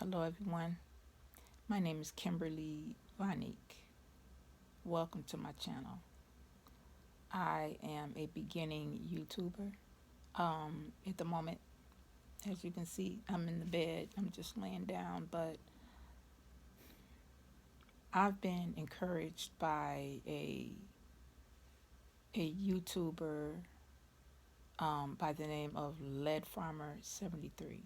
Hello, everyone. My name is Kimberly Vanique. Welcome to my channel. I am a beginning YouTuber. At the moment, as you can see, I'm in the bed. I'm just laying down, but I've been encouraged by a YouTuber by the name of Lead Farmer 73.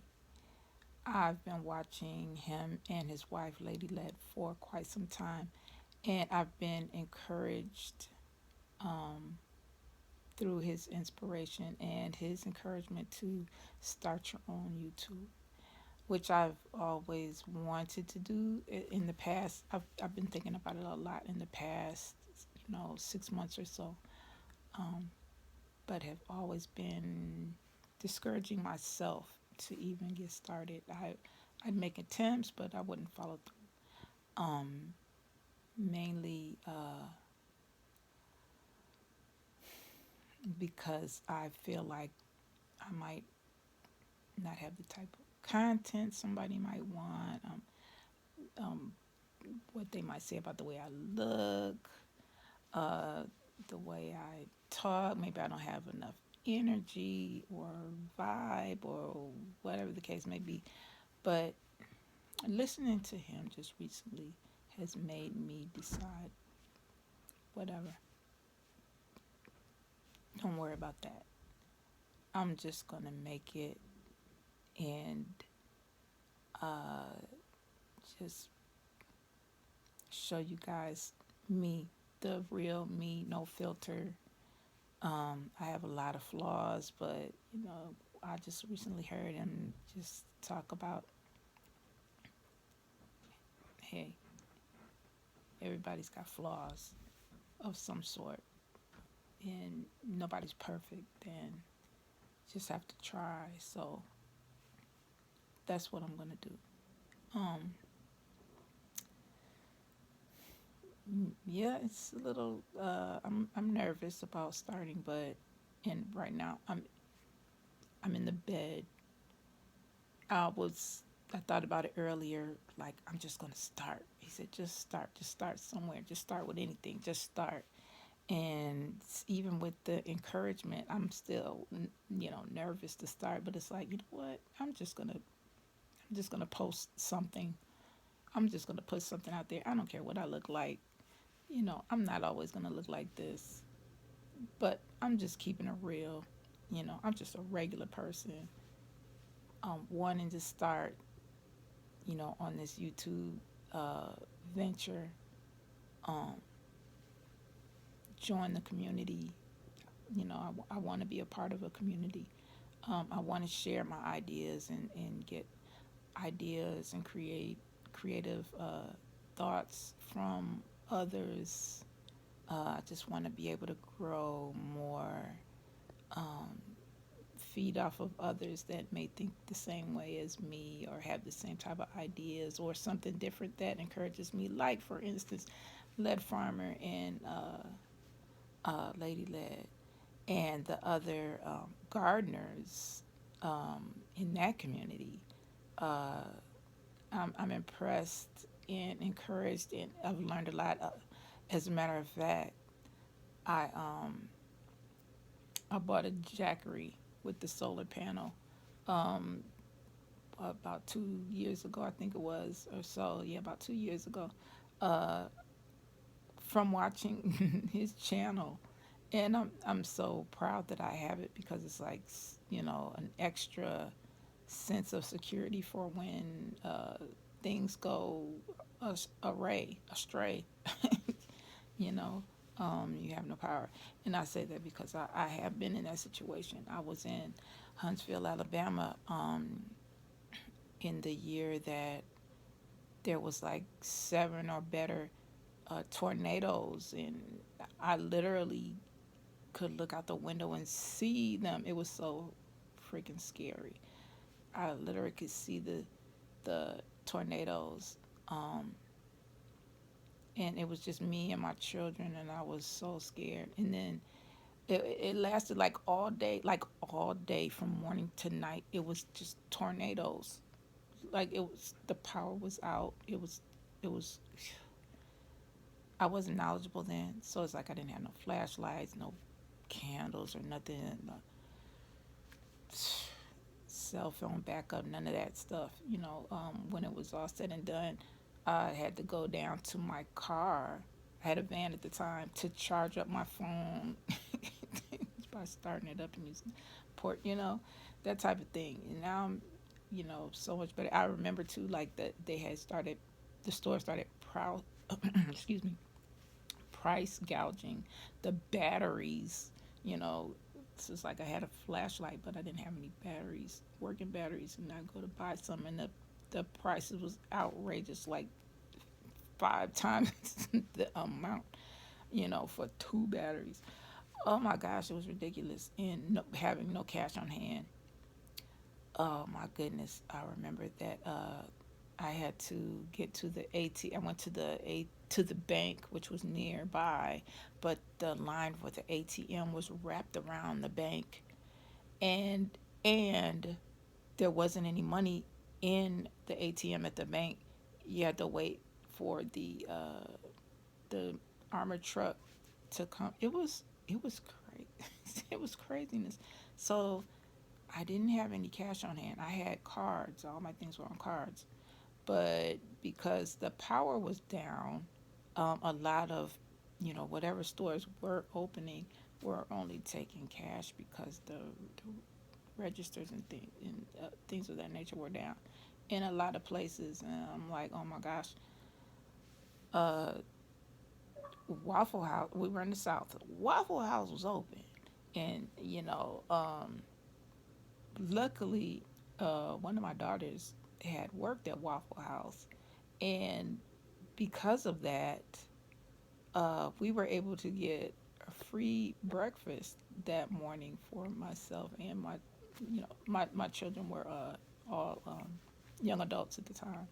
I've been watching him and his wife, Lady Lead, for quite some time, and I've been encouraged um, through his inspiration and his encouragement to start your own YouTube, which I've always wanted to do in the past. I've been thinking about it a lot in the past, 6 months or so, um, but have always been discouraging myself to even get started. I'd make attempts, but I wouldn't follow through. Mainly because I feel like I might not have the type of content somebody might want, um, what they might say about the way I look, uh, the way I talk. Maybe I don't have enough energy or vibe or whatever the case may be. But listening to him just recently has made me decide whatever. Don't worry about that. I'm just going to make it and uh, just show you guys me, the real me, no filter. I have a lot of flaws, but I just recently heard him just talk about, hey, everybody's got flaws of some sort, and nobody's perfect, and just have to try. So that's what I'm gonna do. Um, yeah, it's a little. I'm nervous about starting, but and right now I'm in the bed. I thought about it earlier, like I'm just gonna start. He said, just start somewhere, just start with anything, just start. And even with the encouragement, I'm still, nervous to start. But it's like, you know what? I'm just gonna post something. I'm just gonna put something out there. I don't care what I look like. I'm not always gonna look like this, but I'm just keeping it real. I'm just a regular person, wanting to start, on this YouTube uh, venture, um, join the community. I want to be a part of a community. I want to share my ideas and get ideas and creative thoughts from others. I just want to be able to grow more, um, feed off of others that may think the same way as me or have the same type of ideas or something different that encourages me. Like, for instance, Lead Farmer and Lady Lead and the other gardeners in that community. Uh, I'm impressed and encouraged, and I've learned a lot. As a matter of fact, I um, I bought a Jackery with the solar panel um, about 2 years ago, I think it was, or so. Yeah, about 2 years ago, uh, from watching his channel, and I'm so proud that I have it because it's like an extra sense of security for when things go astray. you know, you have no power. And I say that because I have been in that situation. I was in Huntsville, Alabama, in the year that there was like seven or better tornadoes, and I literally could look out the window and see them. It was so freaking scary. I literally could see the tornadoes, um, and it was just me and my children, and I was so scared. And then it lasted like all day from morning to night. It was just tornadoes, like it was the power was out. It was I wasn't knowledgeable then, so it's like I didn't have no flashlights, no candles or nothing, no cell phone backup, none of that stuff. When it was all said and done, I had to go down to my car. I had a van at the time to charge up my phone by starting it up and using port, that type of thing. And now I'm, so much better. I remember too, like that they had started, the store started proud, excuse me, price gouging the batteries. You know, this is like I had a flashlight, but I didn't have any batteries, working batteries, and I go to buy some, and the prices was outrageous, like 5 times the amount, for 2 batteries. Oh my gosh, it was ridiculous, and having no cash on hand. Oh my goodness, I remember that I had to get to the AT. I went to the bank, which was nearby, but the line for the ATM was wrapped around the bank, and and there wasn't any money in the ATM at the bank. You had to wait for the armored truck to come. It was crazy. It was craziness. So I didn't have any cash on hand. I had cards. All my things were on cards. But because the power was down, a lot of, whatever stores were opening were only taking cash because the registers and things of that nature were down in a lot of places. And I'm like, oh my gosh, uh, Waffle House. We were in the South. Waffle House was open, and luckily, one of my daughters had worked at Waffle House, and because of that, we were able to get a free breakfast that morning for myself and my children were all young adults at the time,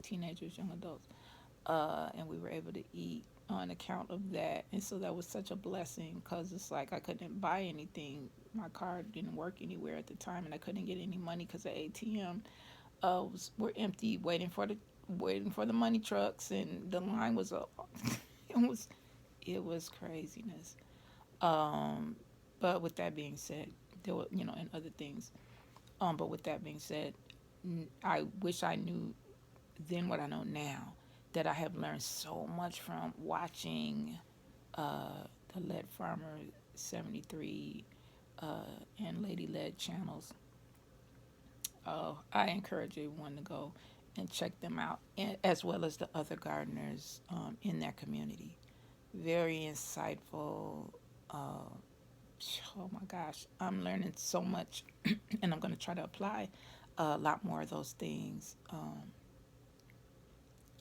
teenagers, young adults, and we were able to eat on account of that. And so that was such a blessing because it's like I couldn't buy anything. My card didn't work anywhere at the time, and I couldn't get any money because the ATM were empty, waiting for the money trucks, and the line was up. it was it was craziness. Um, but with that being said, there were and other things. But with that being said, I wish I knew then what I know now, that I have learned so much from watching the Lead Farmer 73 and Lady Led channels. I encourage everyone to go and check them out, and, as well as the other gardeners in that community. Very insightful. Uh, oh my gosh, I'm learning so much, and I'm going to try to apply a lot more of those things,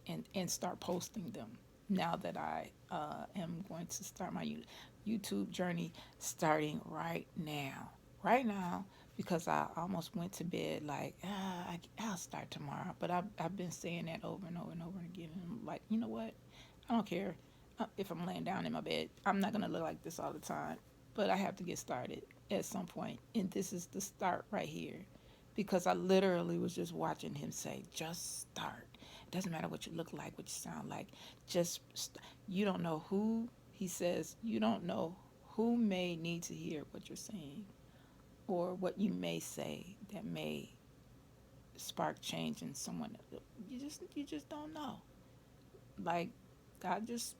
and start posting them now that I am going to start my YouTube journey starting right now. Right now, because I almost went to bed like, I'll start tomorrow. But I've been saying that over and over and over again. And I'm like, you know what? I don't care if I'm laying down in my bed. I'm not going to look like this all the time. But I have to get started at some point. And this is the start right here. Because I literally was just watching him say, just start. It doesn't matter what you look like, what you sound like. You don't know who, he says, you don't know who may need to hear what you're saying or what you may say that may spark change in someone. You just don't know. Like, God just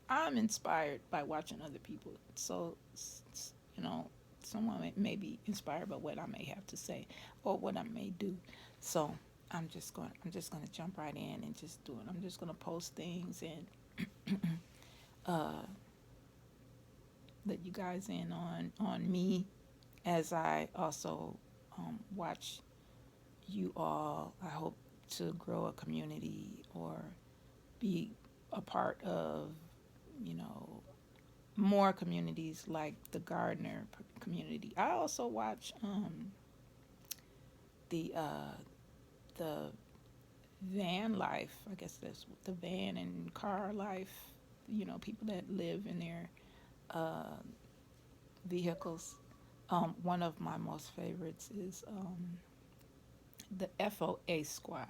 I'm inspired by watching other people. So, you know, someone may be inspired by what I may have to say or what I may do. So, I'm just going to jump right in and just do it. I'm just going to post things and uh let you guys in on me as I also watch you all. I hope to grow a community or be a part of, you know, more communities like the Gardner community. I also watch the van life. I guess that's the van and car life. You know, people that live in their uh, vehicles. One of my most favorites is the FOA squad,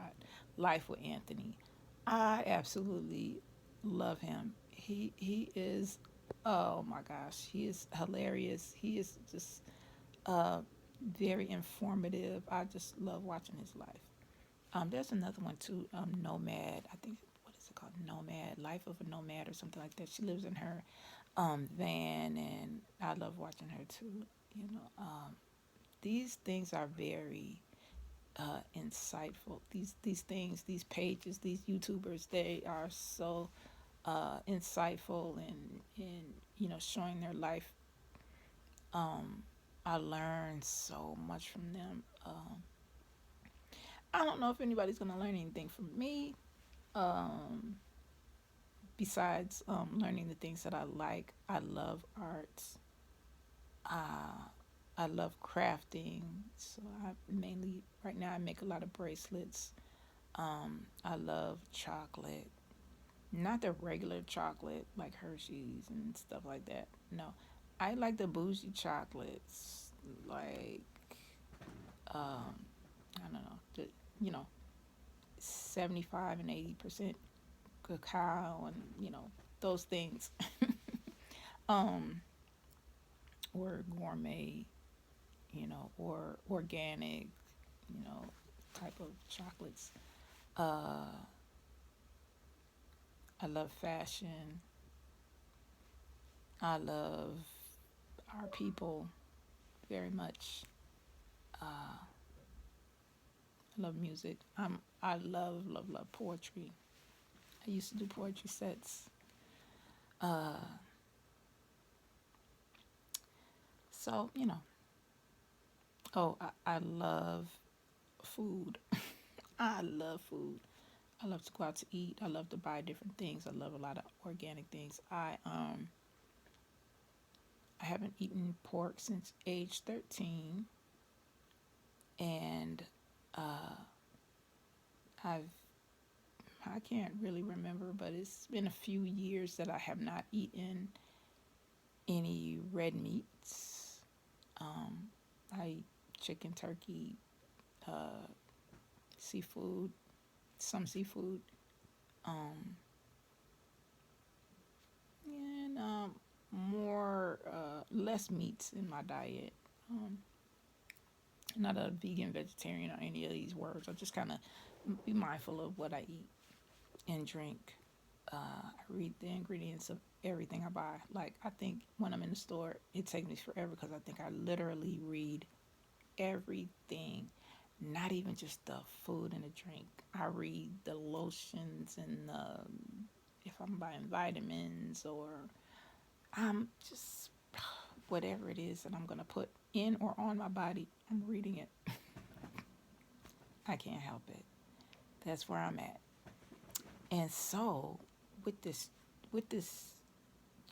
Life with Anthony. I absolutely love him. He is, oh my gosh, he is hilarious. He is just uh very informative. I just love watching his life. There's another one too, Nomad. I think, what is it called? Nomad, Life of a Nomad or something like that. She lives in her van, and I love watching her too. You know, these things are very insightful. These things, these pages, these YouTubers, they are so insightful and showing their life. I learned so much from them. I don't know if anybody's gonna learn anything from me. Um, Besides learning the things that I like. I love arts. Uh, I love crafting. So I mainly right now I make a lot of bracelets. I love chocolate. Not the regular chocolate like Hershey's and stuff like that. No. I like the bougie chocolates like I don't know, you know, 75 and 80% cacao and those things. um or gourmet, or organic, you know, type of chocolates. Uh, I love fashion. I love our people very much. I love music. I love poetry. I used to do poetry sets. Uh, so oh, I love food. I love food. I love to go out to eat. I love to buy different things. I love a lot of organic things. I haven't eaten pork since age 13, and uh, I've I can't really remember, but it's been a few years that I have not eaten any red meats. Um, I eat chicken, turkey, uh, seafood, some seafood, um, and more less meats in my diet. Um, Not a vegan, vegetarian, or any of these words. I just kind of be mindful of what I eat and drink. I read the ingredients of everything I buy. Like, I think when I'm in the store, it takes me forever because I think I literally read everything, not even just the food and the drink. I read the lotions and if I'm buying vitamins or I'm just whatever it is that I'm going to put in or on my body, I'm reading it. I can't help it. That's where I'm at. And so with this with this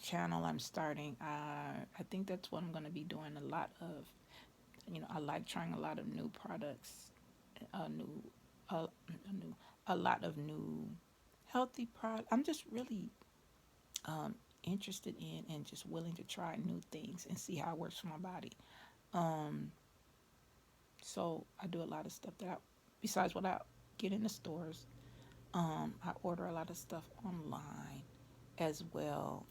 channel I'm starting, I think that's what I'm going to be doing a lot of. I like trying a lot of new products, a new, a new, a lot of new healthy product. I'm just really interested in and just willing to try new things and see how it works for my body. Um, so I do a lot of stuff besides what I get in the stores, I order a lot of stuff online as well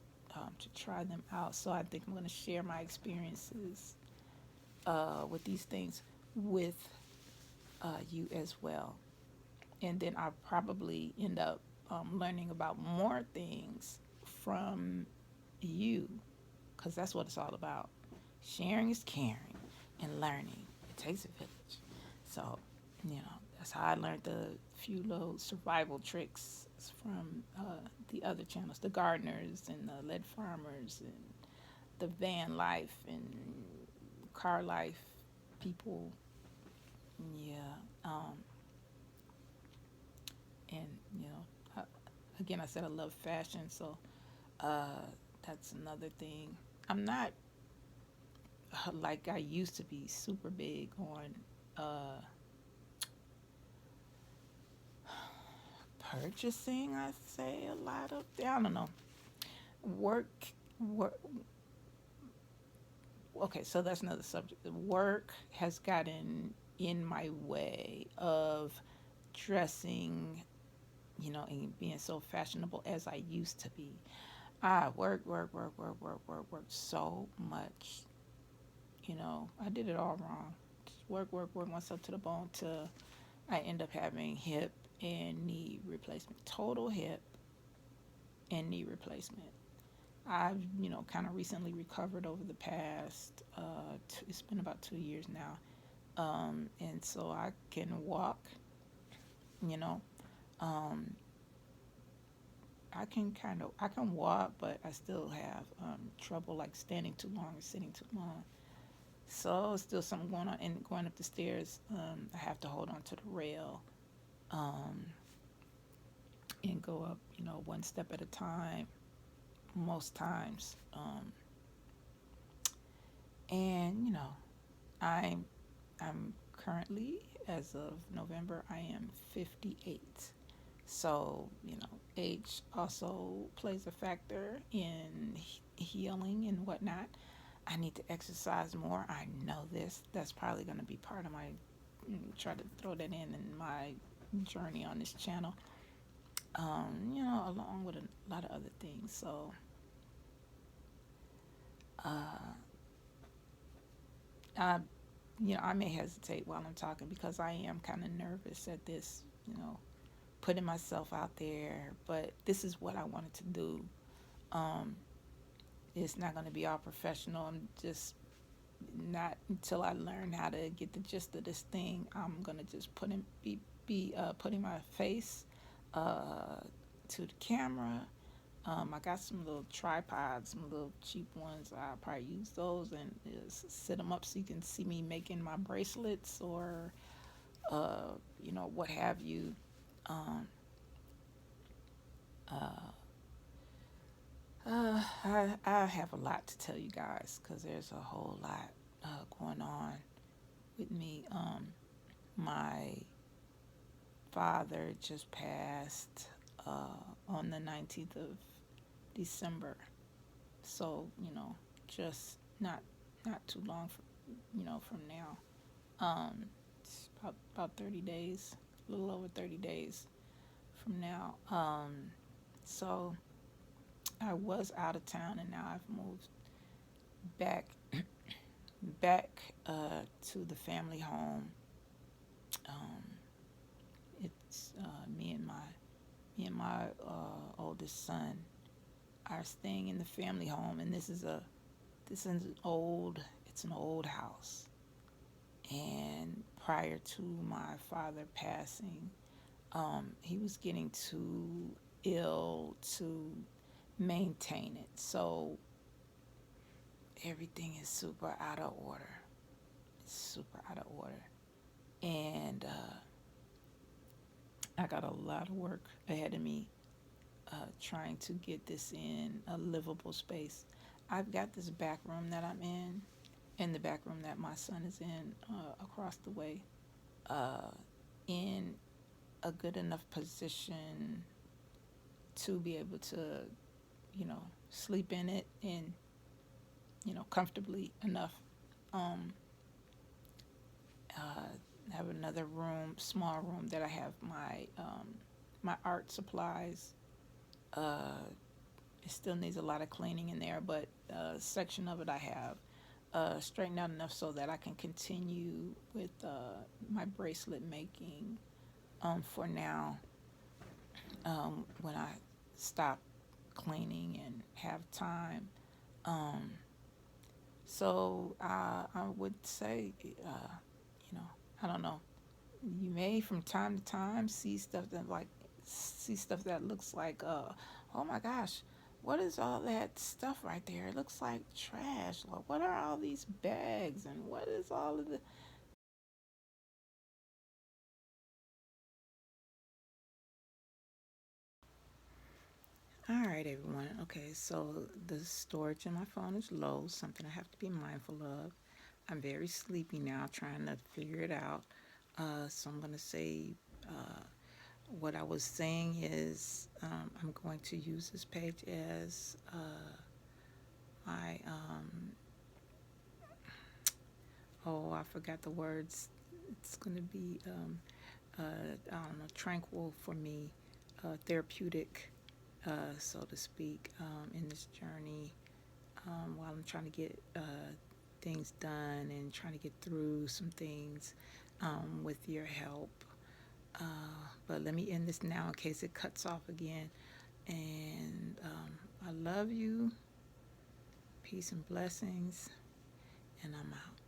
to try them out. So I think I'm going to share my experiences with these things with you as well. And then I'll probably end up learning about more things from you because that's what it's all about. Sharing is caring and learning. It takes a village. So, that's how I learned the few little survival tricks from the other channels, the gardeners and the lead farmers and the van life and car life people. Yeah. And, uh, again, I said I love fashion. So uh, that's another thing. I'm not like I used to be super big on purchasing. I say a lot of, I don't know, work, work. Okay, so that's another subject. Work has gotten in my way of dressing, and being so fashionable as I used to be. I work so much. I did it all wrong. Just work myself to the bone till I end up having hip and knee replacement, total hip and knee replacement. I've, kind of recently recovered over the past, it's been about 2 years now. And so I can walk, you know, um, I can walk, but I still have trouble like standing too long or sitting too long. So still something going on. And going up the stairs, I have to hold on to the rail um, and go up, one step at a time most times. And I'm I'm currently, as of November, I am 58. So, age also plays a factor in healing and whatnot. I need to exercise more. I know this. That's probably going to be part of my, try to throw that in my journey on this channel, along with a lot of other things. So, uh, I, I may hesitate while I'm talking because I am kind of nervous at this, putting myself out there, but this is what I wanted to do. Um, it's not going to be all professional. I'm just not until I learn how to get the gist of this thing. I'm gonna just be putting my face uh, to the camera. I got some little tripods, some little cheap ones. I'll probably use those and just sit them up so you can see me making my bracelets or what have you. Um, uh, I have a lot to tell you guys because there's a whole lot going on with me. My father just passed on the 19th of December, so just not too long from now. It's about 30 days, a little over 30 days from now. So I was out of town, and now I've moved back back to the family home. Um, it's me and my oldest son are staying in the family home, and this is an old house. And prior to my father passing, he was getting too ill to maintain it. So everything is super out of order. It's super out of order. And I got a lot of work ahead of me trying to get this in a livable space. I've got this back room that I'm in, and the back room that my son is in across the way, uh, in a good enough position to be able to, sleep in it and, comfortably enough. Um, have another room, small room that I have my art supplies. Uh, it still needs a lot of cleaning in there, but a section of it I have straightened out enough so that I can continue with my bracelet making for now. When I stop cleaning and have time. Um, I would say, you know, I don't know. You may from time to time see stuff that looks like, oh my gosh, what is all that stuff right there? It looks like trash. Like, what are all these bags and what is all of the? All right, everyone. Okay, so the storage in my phone is low, something I have to be mindful of. I'm very sleepy now, trying to figure it out. So I'm going to say what I was saying is I'm going to use this page as my, oh, I forgot the words it's going to be, I don't know, tranquil for me, therapeutic, so to speak, in this journey, while I'm trying to get things done and trying to get through some things with your help. But let me end this now in case it cuts off again. And I love you. Peace and blessings. And I'm out.